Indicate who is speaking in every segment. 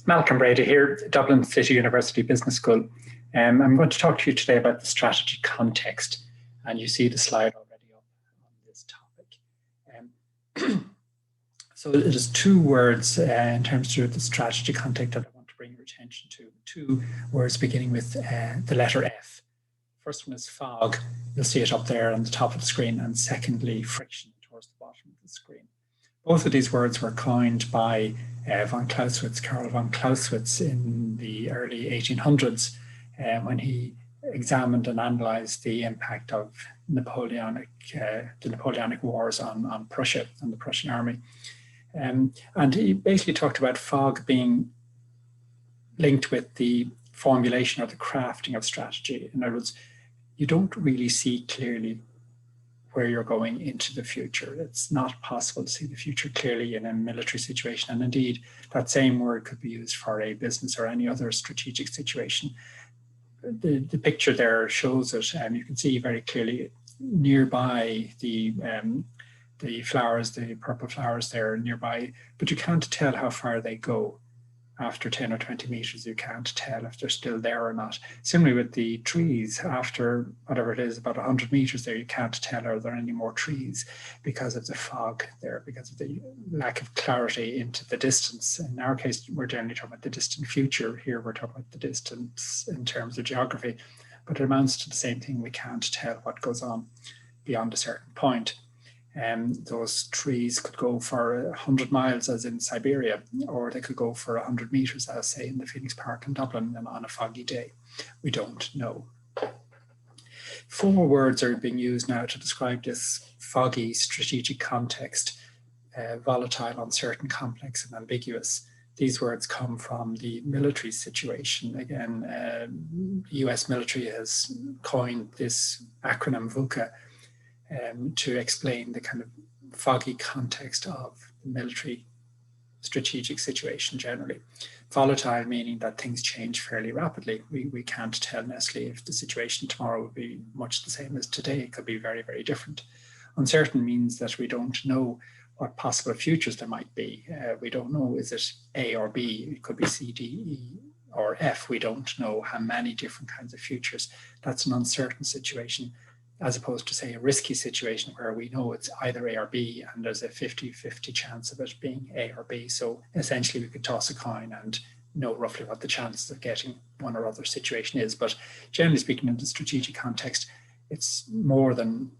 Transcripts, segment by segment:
Speaker 1: Malcolm Brady here, Dublin City University Business School. I'm going to talk to you today about the strategy context, and you see the slide already up on this topic. So it is two words in terms of the strategy context that I want to bring your attention to. Two words beginning with the letter F. First one is fog. You'll see it up there on the top of the screen, and secondly, friction towards the bottom of the screen. Both of these words were coined by von Clausewitz, Karl von Clausewitz, in the early 1800s when he examined and analyzed the impact of the Napoleonic Wars on Prussia and the Prussian army. And he basically talked about fog being linked with the formulation or the crafting of strategy. In other words, you don't really see clearly where you're going into the future. It's not possible to see the future clearly in a military situation. And indeed, that same word could be used for a business or any other strategic situation. The picture there shows it, and you can see very clearly nearby the flowers, the purple flowers there nearby, but you can't tell how far they go. After 10 or 20 meters, you can't tell if they're still there or not. Similarly with the trees, after whatever it is, about 100 meters there, you can't tell are there any more trees because of the fog there, because of the lack of clarity into the distance. In our case, we're generally talking about the distant future. Here we're talking about the distance in terms of geography, but it amounts to the same thing. We can't tell what goes on beyond a certain point. Those trees could go for 100 miles, as in Siberia, or they could go for 100 meters, as say in the Phoenix Park in Dublin, and on a foggy day. We don't know. Four words are being used now to describe this foggy strategic context: volatile, uncertain, complex, and ambiguous. These words come from the military situation. Again, the US military has coined this acronym VUCA to explain the kind of foggy context of the military strategic situation generally. Volatile meaning that things change fairly rapidly. We can't tell necessarily if the situation tomorrow will be much the same as today. It could be very, very different. Uncertain means that we don't know what possible futures there might be. We don't know, is it A or B? It could be C, D, E, or F. We don't know how many different kinds of futures. That's an uncertain situation, as opposed to, say, a risky situation where we know it's either A or B and there's a 50-50 chance of it being A or B. So essentially we could toss a coin and know roughly what the chances of getting one or other situation is. But generally speaking, in the strategic context, it's more than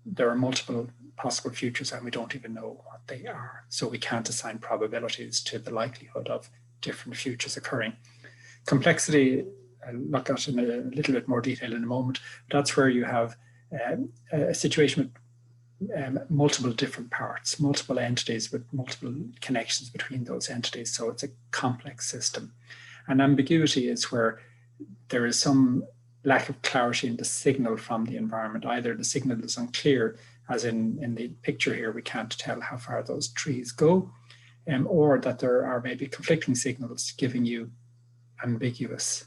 Speaker 1: there are multiple possible futures and we don't even know what they are. So we can't assign probabilities to the likelihood of different futures occurring. Complexity, I'll look at in a little bit more detail in a moment. That's where you have a situation with multiple different parts, multiple entities with multiple connections between those entities. So it's a complex system. And ambiguity is where there is some lack of clarity in the signal from the environment. Either the signal is unclear, as in the picture here, we can't tell how far those trees go, or that there are maybe conflicting signals giving you an ambiguous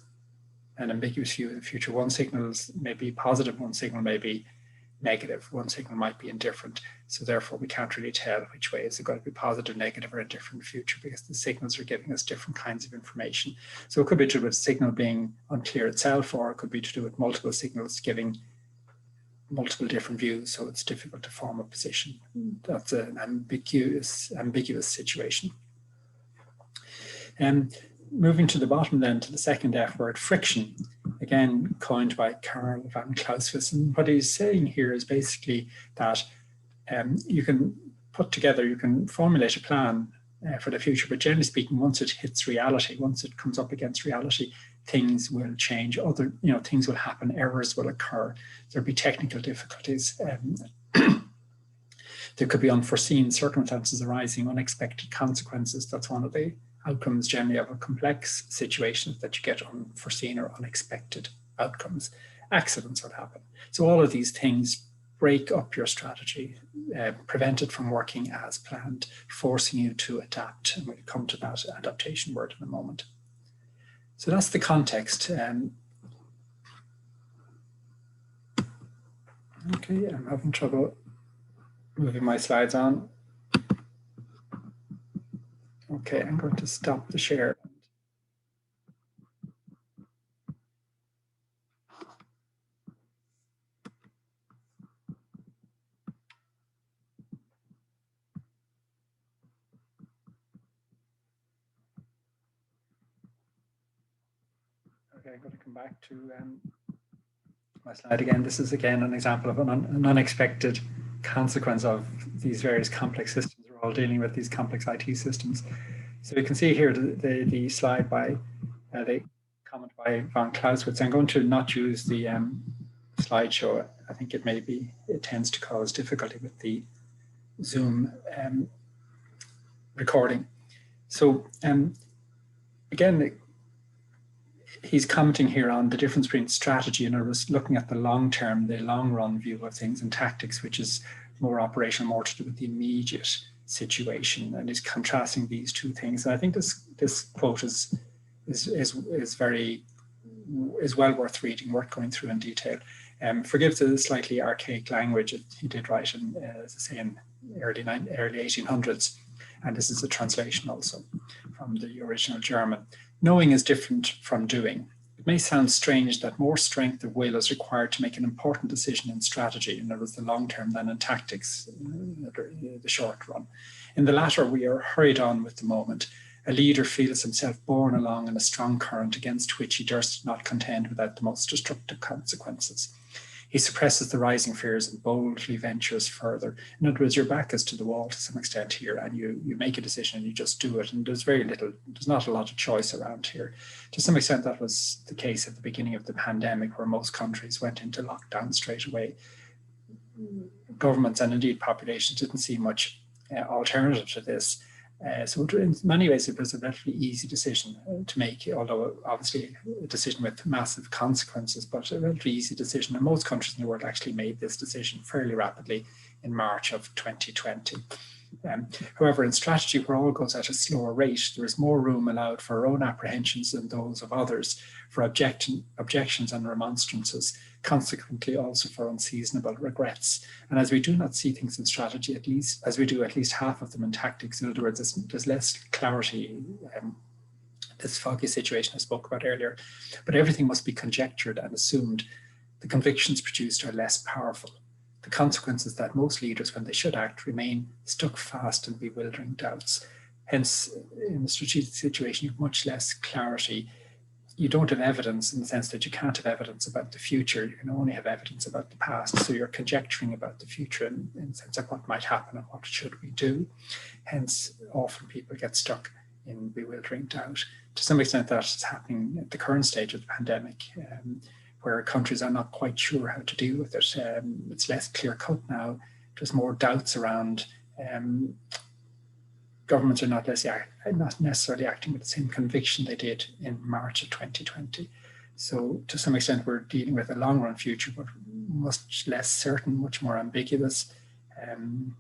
Speaker 1: view of the future. One signal may be positive, one signal may be negative, one signal might be indifferent. So therefore we can't really tell which way is it going to be positive, negative, or indifferent future, because the signals are giving us different kinds of information. So it could be to do with signal being unclear itself, or it could be to do with multiple signals giving multiple different views, so it's difficult to form a position. That's an ambiguous situation. Moving to the bottom then, to the second F word, friction, again coined by Karl von Clausewitz. And what he's saying here is basically that you can formulate a plan for the future, but generally speaking, once it hits reality, once it comes up against reality, things will change. Things will happen, errors will occur. There'll be technical difficulties. There could be unforeseen circumstances arising, unexpected consequences. That's one of the outcomes generally of a complex situation, that you get unforeseen or unexpected outcomes. Accidents will happen. So all of these things break up your strategy, prevent it from working as planned, forcing you to adapt. And we'll come to that adaptation word in a moment. So that's the context. Okay, I'm having trouble moving my slides on. Okay, I'm going to stop the share. Okay, I'm going to come back to my slide again. This is again an example of an unexpected consequence of these various complex systems. We're all dealing with these complex IT systems. So you can see here the slide by the comment by von Clausewitz. I'm going to not use the slideshow. I think it tends to cause difficulty with the Zoom recording. So again, he's commenting here on the difference between strategy and looking at the long term, the long run view of things, and tactics, which is more operational, more to do with the immediate situation, and is contrasting these two things. And I think this quote is well worth reading, worth going through in detail. Forgive the slightly archaic language he did write in, as I say, in early 1800s, and this is a translation also from the original German. Knowing is different from doing. It may sound strange that more strength of will is required to make an important decision in strategy, in other words, the long term, than in tactics, the short run. In the latter, we are hurried on with the moment. A leader feels himself borne along in a strong current against which he durst not contend without the most destructive consequences. He suppresses the rising fears and boldly ventures further. In other words, your back is to the wall to some extent here, and you make a decision and you just do it. And there's not a lot of choice around here. To some extent, that was the case at the beginning of the pandemic, where most countries went into lockdown straight away. Governments and indeed populations didn't see much alternative to this. So in many ways, it was a relatively easy decision to make, although obviously a decision with massive consequences, but a relatively easy decision. And most countries in the world actually made this decision fairly rapidly in March of 2020. However, in strategy, where all goes at a slower rate, there is more room allowed for our own apprehensions than those of others, for objections and remonstrances, consequently also for unseasonable regrets. And as we do not see things in strategy, at least as we do at least half of them in tactics, in other words, there's less clarity, this foggy situation I spoke about earlier, but everything must be conjectured and assumed. The convictions produced are less powerful. The consequence is that most leaders, when they should act, remain stuck fast in bewildering doubts. Hence, in a strategic situation, you have much less clarity. You don't have evidence in the sense that you can't have evidence about the future. You can only have evidence about the past. So you're conjecturing about the future in the sense of what might happen and what should we do. Hence, often people get stuck in bewildering doubt. To some extent, that is happening at the current stage of the pandemic, where countries are not quite sure how to deal with it. It's less clear-cut now. There's more doubts around. Governments are not necessarily acting with the same conviction they did in March of 2020. So to some extent, we're dealing with a long-run future, but much less certain, much more ambiguous, and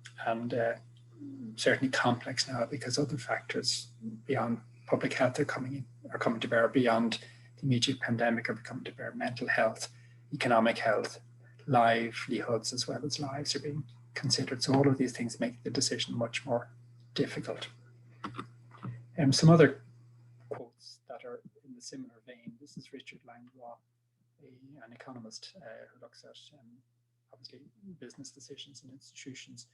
Speaker 1: certainly complex now, because other factors beyond public health are coming to bear, beyond the immediate pandemic, are coming to bear. Mental health, economic health, livelihoods as well as lives are being considered. So all of these things make the decision much more difficult. Some other quotes that are in the similar vein. This is Richard Langlois, an economist who looks at obviously business decisions and institutions.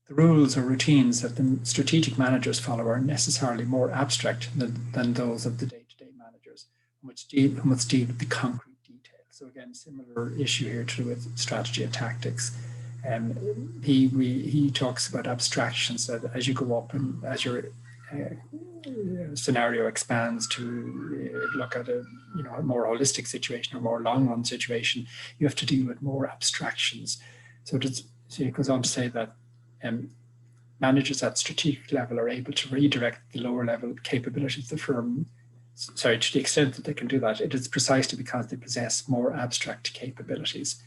Speaker 1: The rules or routines that the strategic managers follow are necessarily more abstract than those of the day-to-day managers, who must deal with the concrete details. So again, similar issue here to do with strategy and tactics. He talks about abstractions, that as you go up and as your scenario expands to look at a more holistic situation or more long-run situation, you have to deal with more abstractions. So he goes on to say that managers at strategic level are able to redirect the lower level capabilities of the firm. Sorry, to the extent that they can do that, it is precisely because they possess more abstract capabilities.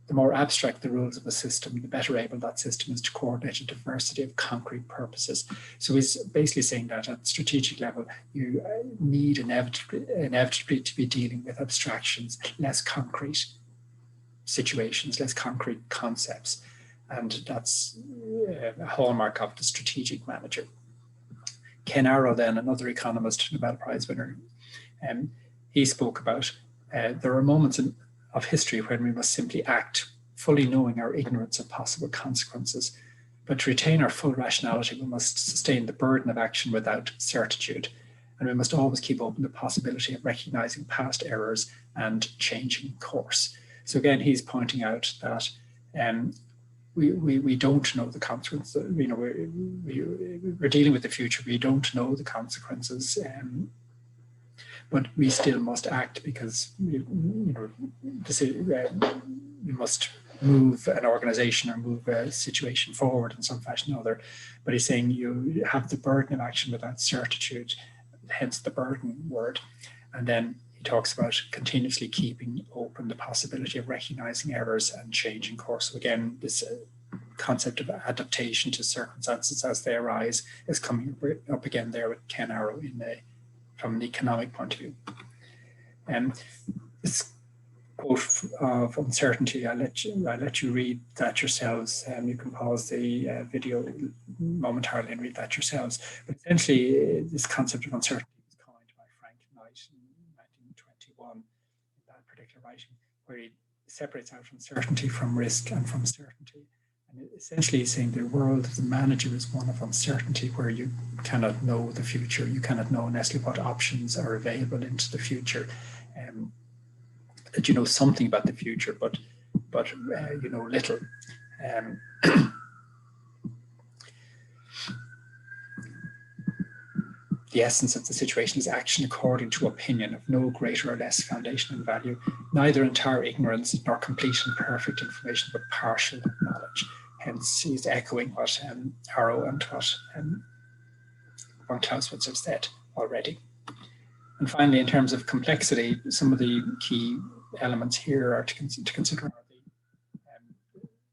Speaker 1: The more abstract the rules of a system, the better able that system is to coordinate a diversity of concrete purposes. So he's basically saying that at strategic level, you need inevitably to be dealing with abstractions, less concrete situations, less concrete concepts. And that's a hallmark of the strategic manager. Ken Arrow, then, another economist, Nobel Prize winner, he spoke about there are moments of history when we must simply act, fully knowing our ignorance of possible consequences. But to retain our full rationality, we must sustain the burden of action without certitude. and we must always keep open the possibility of recognizing past errors and changing course. So again, he's pointing out that we don't know the consequences. You know, we're dealing with the future. We don't know the consequences, but we still must act because we must move an organization or move a situation forward in some fashion or other. But he's saying you have the burden of action without certitude, hence the burden word. And then he talks about continuously keeping open the possibility of recognizing errors and changing course. So again, this concept of adaptation to circumstances as they arise is coming up again there with Ken Arrow from an economic point of view. This quote of uncertainty, I'll let you read that yourselves. You can pause the video momentarily and read that yourselves. But essentially, this concept of uncertainty was coined by Frank Knight in 1921 in that particular writing, where he separates out uncertainty from risk and from certainty. And essentially he's saying the world of the manager is one of uncertainty, where you cannot know the future. You cannot know necessarily what options are available into the future. That you know something about the future, but you know little. The essence of the situation is action according to opinion, of no greater or less foundation and value, neither entire ignorance nor complete and perfect information, but partial knowledge. Hence, he's echoing what Arrow and what von Clausewitz have said already. And finally, in terms of complexity, some of the key elements here are to consider are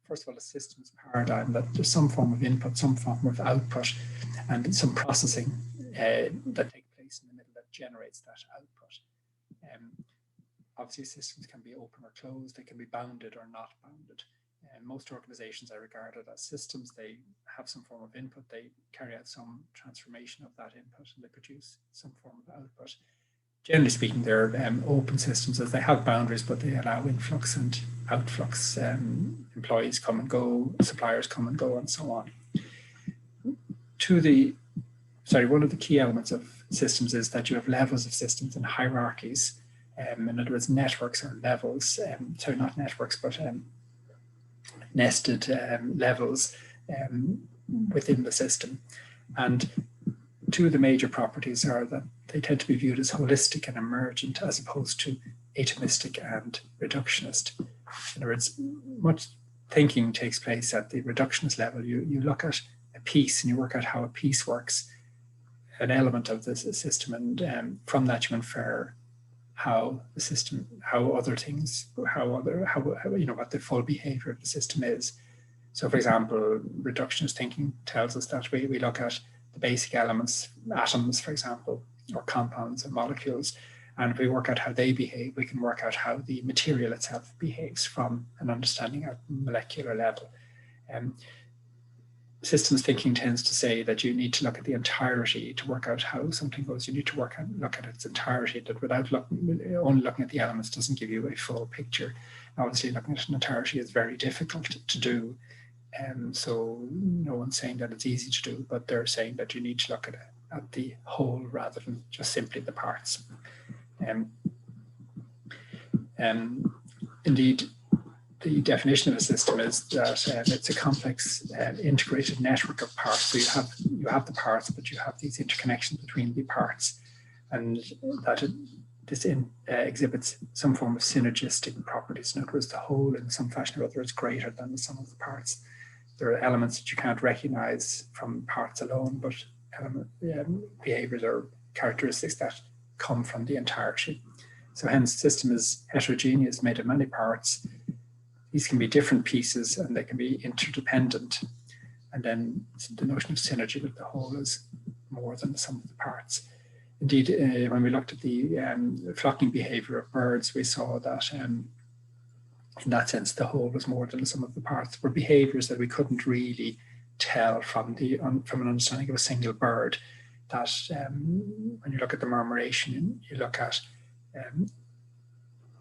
Speaker 1: first of all, a systems paradigm, that there's some form of input, some form of output, and some processing that takes place in the middle that generates that output. Obviously, systems can be open or closed, they can be bounded or not bounded. Most organizations are regarded as systems. They have some form of input, they carry out some transformation of that input, and they produce some form of output. Generally speaking, they're open systems as they have boundaries, but they allow influx and outflux. Employees come and go, suppliers come and go, and so on. One of the key elements of systems is that you have levels of systems and hierarchies. In other words, networks or levels. Sorry, not networks, but nested levels within the system. And two of the major properties are that they tend to be viewed as holistic and emergent, as opposed to atomistic and reductionist. In other words, much thinking takes place at the reductionist level. You look at a piece and you work out how a piece works, an element of the system, and from that you infer how the system, what the full behavior of the system is. So, for example, reductionist thinking tells us that we look at the basic elements, atoms, for example, or compounds and molecules, and if we work out how they behave, we can work out how the material itself behaves from an understanding at molecular level. Systems thinking tends to say that you need to look at the entirety to work out how something goes. You need to look at its entirety, that without only looking at the elements doesn't give you a full picture. Obviously, looking at an entirety is very difficult to do. So no one's saying that it's easy to do, but they're saying that you need to look at the whole rather than just simply the parts. Indeed, the definition of a system is that it's a complex integrated network of parts. So you have the parts, but you have these interconnections between the parts, and that this exhibits some form of synergistic properties. In other words, the whole in some fashion or other is greater than the sum of the parts. There are elements that you can't recognize from parts alone, but behaviors or characteristics that come from the entirety. So hence, system is heterogeneous, made of many parts. These can be different pieces and they can be interdependent. And then the notion of synergy, that the whole is more than the sum of the parts. Indeed, when we looked at the flocking behavior of birds, we saw that in that sense, the whole was more than the sum of the parts. Were behaviors that we couldn't really tell from an understanding of a single bird. That when you look at the murmuration, you look at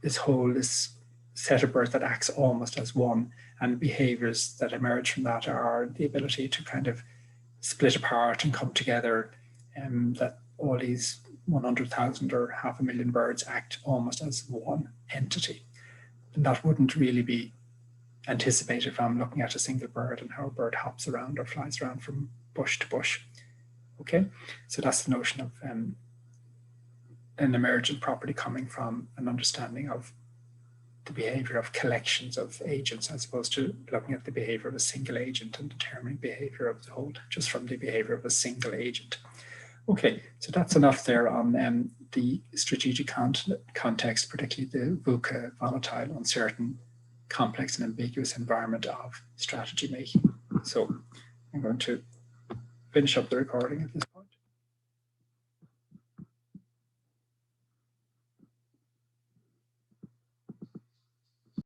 Speaker 1: this set of birds that acts almost as one, and behaviors that emerge from that are the ability to kind of split apart and come together, that all these 100,000 or 500,000 birds act almost as one entity. And that wouldn't really be anticipated if I'm looking at a single bird and how a bird hops around or flies around from bush to bush. Okay, so that's the notion of an emergent property coming from an understanding of the behavior of collections of agents, as opposed to looking at the behavior of a single agent and determining behavior of the whole just from the behavior of a single agent. Okay, so that's enough there on the strategic context, particularly the VUCA, volatile, uncertain, complex and ambiguous environment of strategy making. So I'm going to finish up the recording at this point.